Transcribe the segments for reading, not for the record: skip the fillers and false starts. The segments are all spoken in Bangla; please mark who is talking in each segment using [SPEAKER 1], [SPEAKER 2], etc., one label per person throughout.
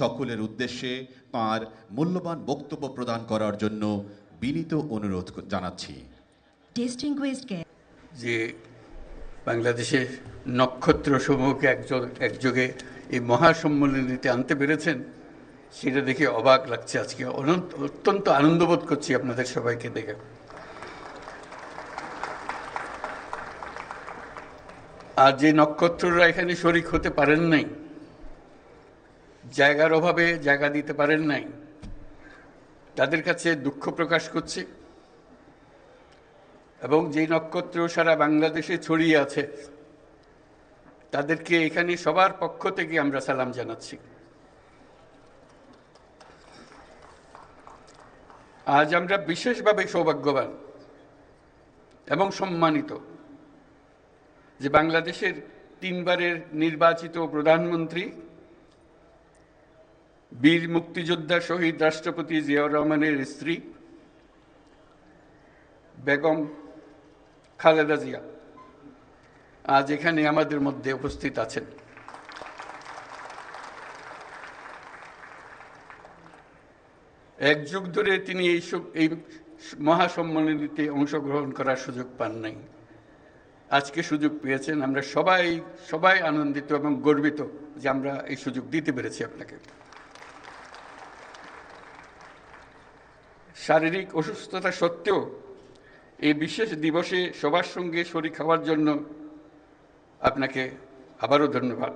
[SPEAKER 1] সকলের উদ্দেশ্যে তাঁর মূল্যবান বক্তব্য প্রদান করার জন্য বিনীত অনুরোধ জানাচ্ছি।
[SPEAKER 2] Distinguished guests.
[SPEAKER 3] যে বাংলাদেশের নক্ষত্র সমূহকে একযোগে এই মহাসম্মেলনীতে আনতে পেরেছেন, সেটা দেখে অবাক লাগছে। আজকে অত্যন্ত আনন্দবোধ করছি আপনাদের সবাইকে দেখে। আর যে নক্ষত্ররা এখানে শরিক হতে পারেন নাই, জায়গার অভাবে জায়গা দিতে পারেন নাই, তাদের কাছে দুঃখ প্রকাশ করছি। এবং যে নক্ষত্র সারা বাংলাদেশে ছড়িয়ে আছে, তাদেরকে এখানে সবার পক্ষ থেকে আমরা সালাম জানাচ্ছি। আজ আমরা বিশেষভাবে সৌভাগ্যবান এবং সম্মানিত যে বাংলাদেশের 3 বারের নির্বাচিত প্রধানমন্ত্রী, বীর মুক্তিযোদ্ধা শহীদ রাষ্ট্রপতি জিয়াউর রহমানের স্ত্রী বেগম খালেদা জিয়া আজ এখানে আমাদের মধ্যে উপস্থিত আছেন। এক যুগ ধরে তিনি এই মহাসম্মেলনীতে অংশগ্রহণ করার সুযোগ পান নাই, আজকে সুযোগ পেয়েছেন। আমরা সবাই আনন্দিত এবং গর্বিত যে আমরা এই সুযোগ দিতে পেরেছি আপনাকে। শারীরিক অসুস্থতা সত্ত্বেও এই বিশেষ দিবসে সবার সঙ্গে শরীক হওয়ার জন্য আপনাকে আবারও ধন্যবাদ।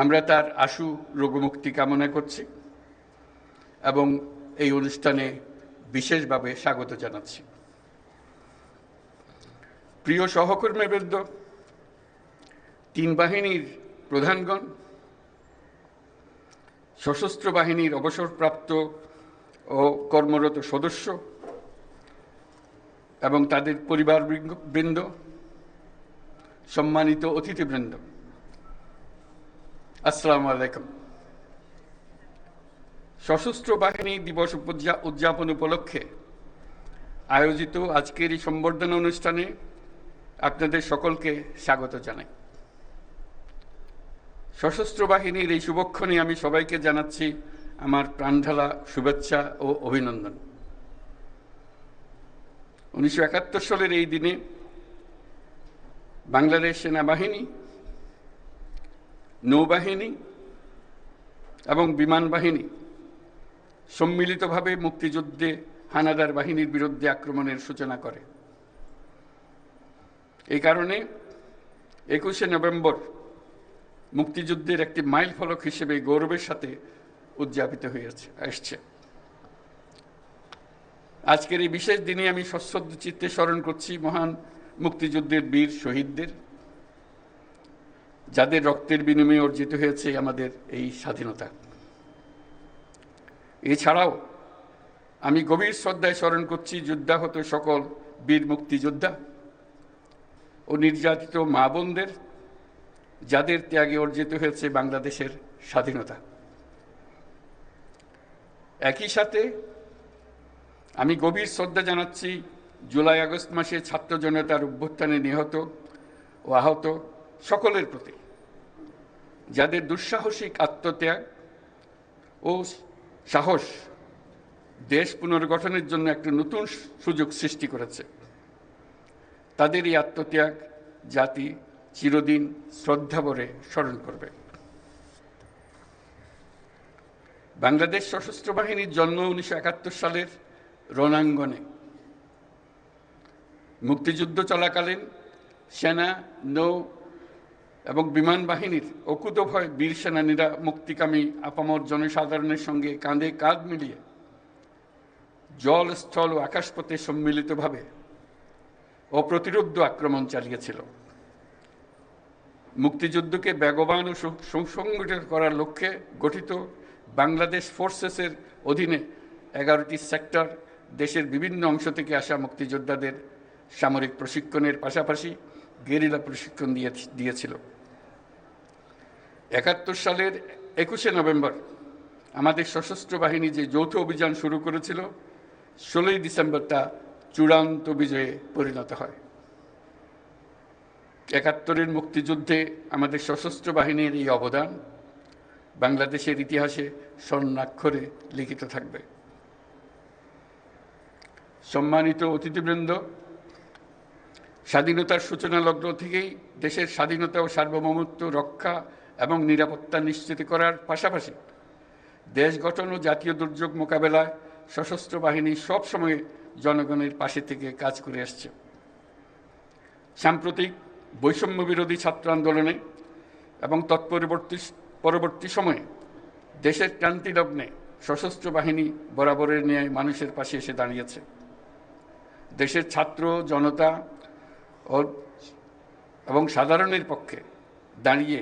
[SPEAKER 3] আমরা তার আশু রোগমুক্তি কামনা করছি এবং এই অনুষ্ঠানে বিশেষভাবে স্বাগত জানাচ্ছি। প্রিয় সহকর্মীবৃন্দ, 3 বাহিনীর প্রধানগণ, সশস্ত্র বাহিনীর অবসরপ্রাপ্ত ও কর্মরত সদস্য এবং তাদের পরিবারবৃন্দ, সম্মানিত অতিথিবৃন্দ, আসসালামু আলাইকুম। সশস্ত্র বাহিনী দিবস উদযাপন উপলক্ষে আয়োজিত আজকের এই সম্বর্ধনা অনুষ্ঠানে আপনাদের সকলকে স্বাগত জানাই। সশস্ত্র বাহিনীর এই শুভক্ষণে আমি সবাইকে জানাচ্ছি আমার প্রাণঢালা শুভেচ্ছা ও অভিনন্দন। 1971 সালের এই দিনে বাংলাদেশ সেনাবাহিনী, নৌবাহিনী এবং বিমান বাহিনী সম্মিলিতভাবে মুক্তিযুদ্ধে হানাদার বাহিনীর বিরুদ্ধে আক্রমণের সূচনা করে। এই কারণে 21শে নভেম্বর মুক্তিযুদ্ধের একটি মাইল ফলক হিসেবে গৌরবের সাথে উদযাপিত আসছে। আজকের এই বিশেষ দিনে আমি সশ্রদ্ধ চিত্তে স্মরণ করছি মহান মুক্তিযুদ্ধের বীর শহীদদের, যাদের রক্তের বিনিময়ে অর্জিত হয়েছে আমাদের এই স্বাধীনতা। এছাড়াও আমি গভীর শ্রদ্ধায় স্মরণ করছি যুদ্ধাহত সকল বীর মুক্তিযোদ্ধা ও নির্যাতিত মা বোনদের, যাদের ত্যাগে অর্জিত হয়েছে বাংলাদেশের স্বাধীনতা। একই সাথে আমি গভীর শ্রদ্ধা জানাচ্ছি জুলাই আগস্ট মাসে ছাত্র জনতার অভ্যুত্থানে নিহত ও আহত সকলের প্রতি, যাদের দুঃসাহসিক আত্মত্যাগ ও সাহস দেশ পুনর্গঠনের জন্য একটা নতুন সুযোগ সৃষ্টি করেছে। তাদের এই আত্মত্যাগ জাতি চিরদিন শ্রদ্ধাভরে স্মরণ করবে। বাংলাদেশ সশস্ত্র বাহিনীর জন্ম 1971 সালের রণাঙ্গনে। মুক্তিযুদ্ধ চলাকালীন সেনা, নৌ এবং বিমান বাহিনীর অকুতোভয় বীর সেনানীরা মুক্তিকামী আপামর জনসাধারণের সঙ্গে কাঁধে কাঁধ মিলিয়ে জল, স্থল ও আকাশপথে সম্মিলিতভাবে অপ্রতিরোধ্য আক্রমণ চালিয়েছিল। মুক্তিযুদ্ধকে বেগবান ও সুসংগঠিত করার লক্ষ্যে গঠিত বাংলাদেশ ফোর্সেসের অধীনে 11টি সেক্টর দেশের বিভিন্ন অংশ থেকে আসা মুক্তিযোদ্ধাদের সামরিক প্রশিক্ষণের পাশাপাশি গেরিলা প্রশিক্ষণ দিয়েছিল। 71 সালের 21শে নভেম্বর আমাদের সশস্ত্র বাহিনী যে যৌথ অভিযান শুরু করেছিল, 16ই ডিসেম্বর তা চূড়ান্ত বিজয়ে পরিণত হয়। একাত্তরের মুক্তিযুদ্ধে আমাদের সশস্ত্র বাহিনীর এই অবদান বাংলাদেশের ইতিহাসে স্বর্ণাক্ষরে লিখিত থাকবে। সম্মানিত অতিথিবৃন্দ, স্বাধীনতার সূচনা লগ্ন থেকেই দেশের স্বাধীনতা ও সার্বভৌমত্ব রক্ষা এবং নিরাপত্তা নিশ্চিত করার পাশাপাশি দেশ গঠন ও জাতীয় দুর্যোগ মোকাবেলায় সশস্ত্র বাহিনী সবসময় জনগণের পাশে থেকে কাজ করে আসছে। সাম্প্রতিক বৈষম্য বিরোধী ছাত্র আন্দোলনে এবং পরবর্তী সময়ে দেশের ক্রান্তি লগ্নে সশস্ত্র বাহিনী বরাবরের ন্যায় মানুষের পাশে এসে দাঁড়িয়েছে। দেশের ছাত্র জনতা এবং সাধারণের পক্ষে দাঁড়িয়ে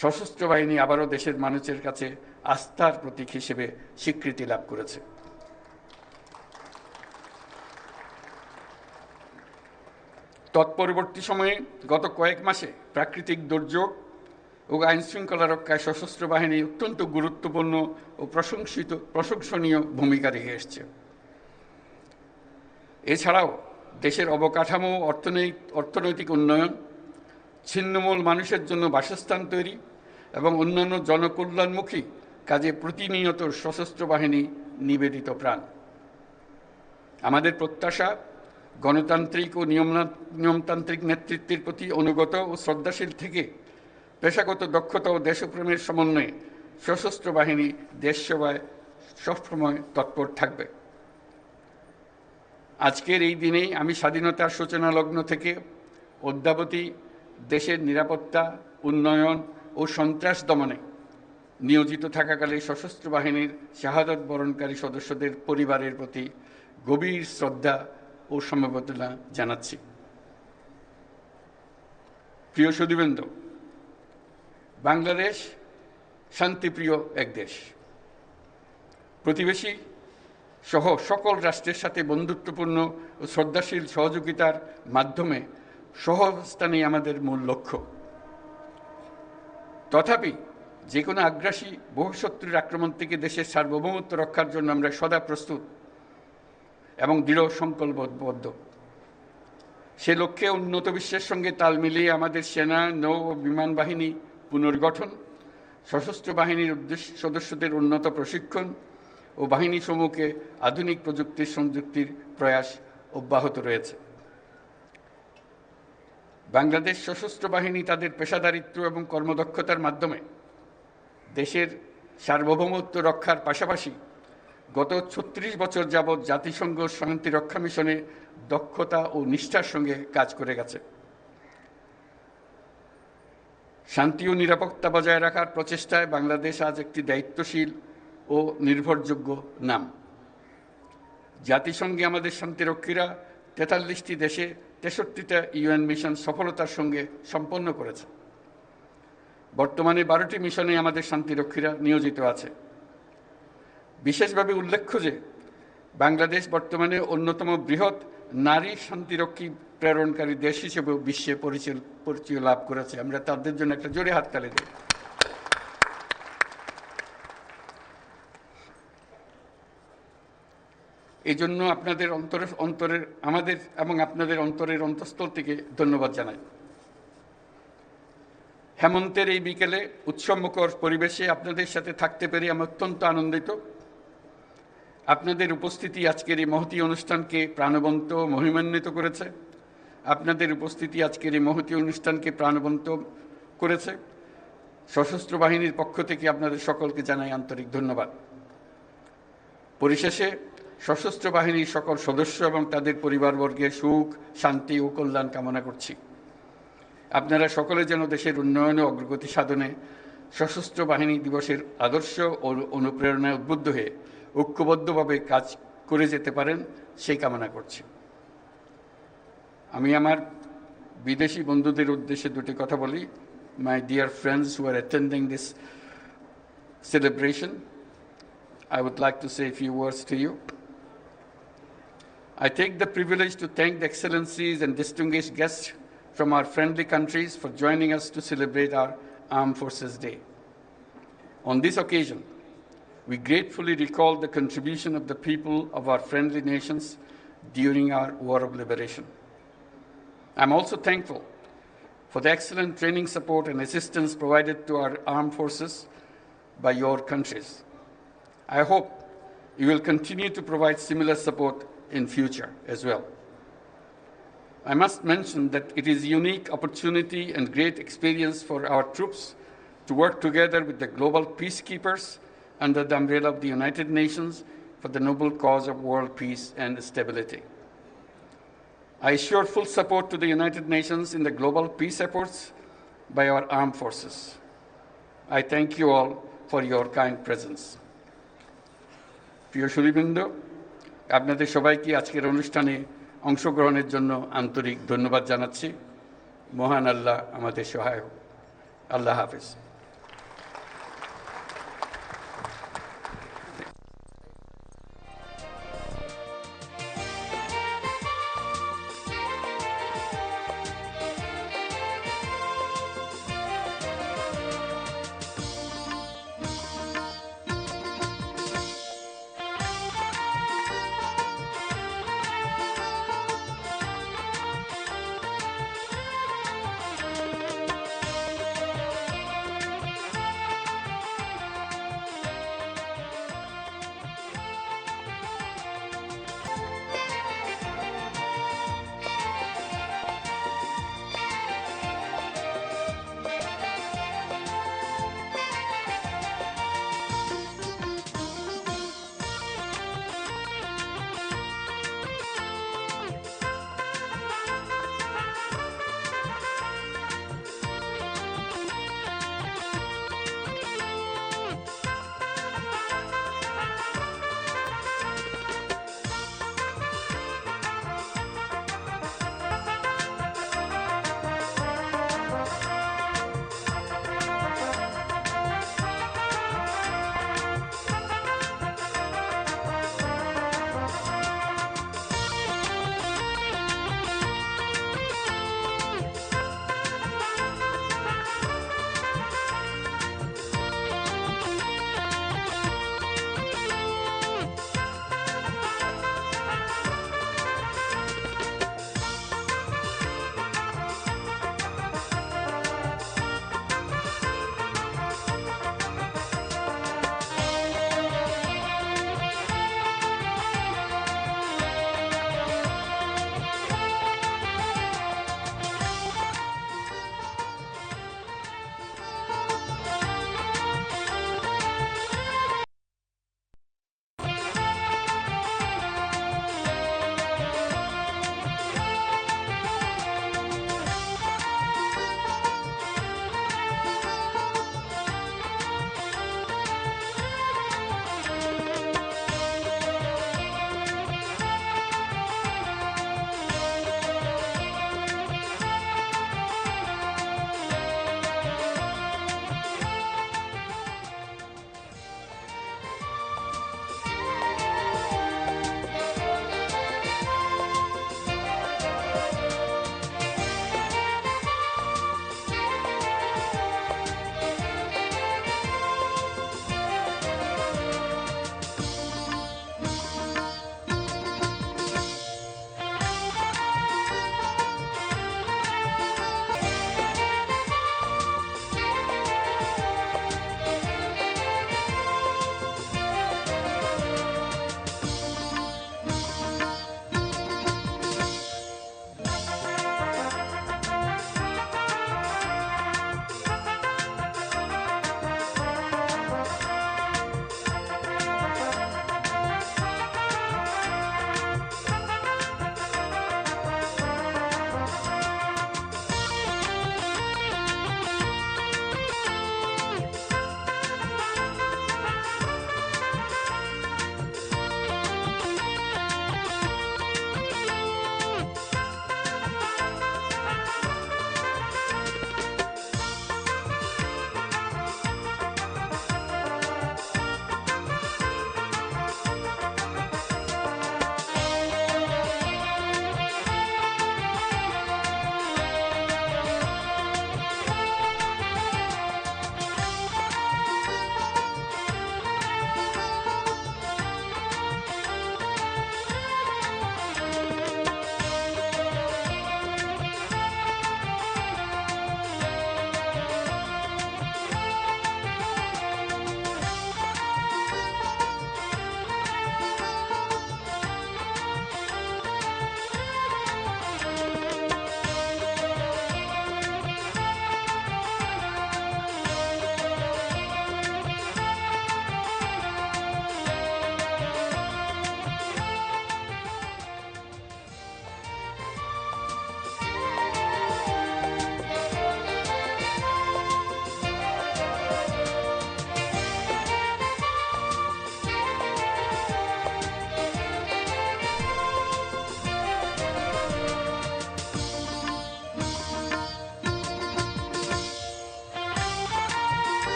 [SPEAKER 3] সশস্ত্র বাহিনী আবারও দেশের মানুষের কাছে আস্থার প্রতীক হিসেবে স্বীকৃতি লাভ করেছে। তৎপরবর্তী সময়ে গত কয়েক মাসে প্রাকৃতিক দুর্যোগ ও আইন শৃঙ্খলা রক্ষায় সশস্ত্র বাহিনী অত্যন্ত গুরুত্বপূর্ণ ও প্রশংসনীয় ভূমিকা রেখে এসছে। এছাড়াও দেশের অবকাঠামো, অর্থনৈতিক উন্নয়ন, ছিন্নমূল মানুষের জন্য বাসস্থান তৈরি এবং অন্যান্য জনকল্যাণমুখী কাজে প্রতিনিয়ত সশস্ত্র বাহিনী নিবেদিত প্রাণ। আমাদের প্রত্যাশা গণতান্ত্রিক ও নিয়মতান্ত্রিক নেতৃত্বের প্রতি অনুগত ও শ্রদ্ধাশীল থেকে পেশাগত দক্ষতা ও দেশপ্রেমের সমন্বয়ে সশস্ত্র বাহিনী দেশ সেবায় সবসময় তৎপর থাকবে। আজকের এই দিনেই আমি স্বাধীনতার সূচনা লগ্ন থেকে অদ্যাবধি দেশের নিরাপত্তা, উন্নয়ন ও সন্ত্রাস দমনে নিয়োজিত থাকাকালে সশস্ত্র বাহিনীর শাহাদাত বরণকারী সদস্যদের পরিবারের প্রতি গভীর শ্রদ্ধা ও সমবেদনা জানাচ্ছি। প্রিয় সুধীবৃন্দ, বাংলাদেশ শান্তিপ্রিয় এক দেশ। প্রতিবেশী সহ সকল রাষ্ট্রের সাথে বন্ধুত্বপূর্ণ ও শ্রদ্ধাশীল সহযোগিতার মাধ্যমে সহাবস্থানই আমাদের মূল লক্ষ্য। তথাপি যে কোনো আগ্রাসী বহুশত্রুর আক্রমণ থেকে দেশের সার্বভৌমত্ব রক্ষার জন্য আমরা সদা প্রস্তুত এবং দৃঢ় সংকল্পবদ্ধ। সে লক্ষ্যে উন্নত বিশ্বের সঙ্গে তাল মিলিয়ে আমাদের সেনা, নৌ ও বিমান বাহিনী পুনর্গঠন, সশস্ত্র বাহিনীর সদস্যদের উন্নত প্রশিক্ষণ ও বাহিনী সমূহকে আধুনিক প্রযুক্তির সংযুক্তির প্রয়াস অব্যাহত রয়েছে। বাংলাদেশ সশস্ত্র বাহিনী তাদের পেশাদারিত্ব এবং কর্মদক্ষতার মাধ্যমে দেশের সার্বভৌমত্ব রক্ষার পাশাপাশি গত ৩৬ বছর যাবৎ জাতিসংঘ শান্তিরক্ষা মিশনে দক্ষতা ও নিষ্ঠার সঙ্গে কাজ করে গেছে। শান্তি ও নিরাপত্তা বজায় রাখার প্রচেষ্টায় বাংলাদেশ আজ একটি দায়িত্বশীল ও নির্ভরযোগ্য নাম। জাতিসংঘে আমাদের শান্তিরক্ষীরা ৪৩টি দেশে ৬৩টা ইউএন মিশন সফলতার সঙ্গে সম্পন্ন করেছে। বর্তমানে ১২টি মিশনে আমাদের শান্তিরক্ষীরা নিয়োজিত আছে। বিশেষভাবে উল্লেখ্য যে বাংলাদেশ বর্তমানে অন্যতম বৃহৎ নারী শান্তিরক্ষী প্রেরণকারী দেশ হিসেবে বিশ্বে পরিচয় লাভ করেছে। আমরা তাদের জন্য একটা জোরে হাততালি দিই। এই জন্য আপনাদের আমাদের এবং আপনাদের অন্তরের অন্তঃস্থল থেকে ধন্যবাদ জানাই। হেমন্তের এই বিকেলে উৎসবমুখর পরিবেশে আপনাদের সাথে থাকতে পেরে আমি অত্যন্ত আনন্দিত। আপনাদের উপস্থিতি আজকের এই মহতী অনুষ্ঠানকে প্রাণবন্ত মহিমান্বিত করেছে। আপনাদের উপস্থিতি আজকের এই মহতী অনুষ্ঠানকে প্রাণবন্ত করেছে। সশস্ত্র বাহিনীর পক্ষ থেকে আপনাদের সকলকে জানাই আন্তরিক ধন্যবাদ। পরিশেষে সশস্ত্র বাহিনীর সকল সদস্য এবং তাদের পরিবারবর্গের সুখ, শান্তি ও কল্যাণ কামনা করছি। আপনারা সকলে যেন দেশের উন্নয়ন ও অগ্রগতি সাধনে সশস্ত্র বাহিনী দিবসের আদর্শ ও অনুপ্রেরণায় উদ্বুদ্ধ হয়ে ঐক্যবদ্ধভাবে কাজ করে যেতে পারেন সেই কামনা করছি। আমি আমার বিদেশি বন্ধুদের উদ্দেশ্যে দুটি কথা বলি। My dear friends who are attending this celebration, I would like to say a few words to you. I take the privilege to thank the excellencies and distinguished guests from our friendly countries for joining us to celebrate our Armed Forces Day. On this occasion, we gratefully recall the contribution of the people of our friendly nations during our War of Liberation. I'm also thankful for the excellent training support and assistance provided to our armed forces by your countries. I hope you will continue to provide similar support in future as well. I must mention that it is a unique opportunity and great experience for our troops to work together with the global peacekeepers under the umbrella of the United Nations for the noble cause of world peace and stability. I assure full support to the United Nations in the global peace efforts by our armed forces. I thank you all for your kind presence. প্রিয় সুধীবৃন্দ, আপনাদের সবাইকে আজকের অনুষ্ঠানে অংশগ্রহণের জন্য আন্তরিক ধন্যবাদ জানাচ্ছি। মহান আল্লাহ আমাদের সহায় হোক। আল্লাহ হাফেজ।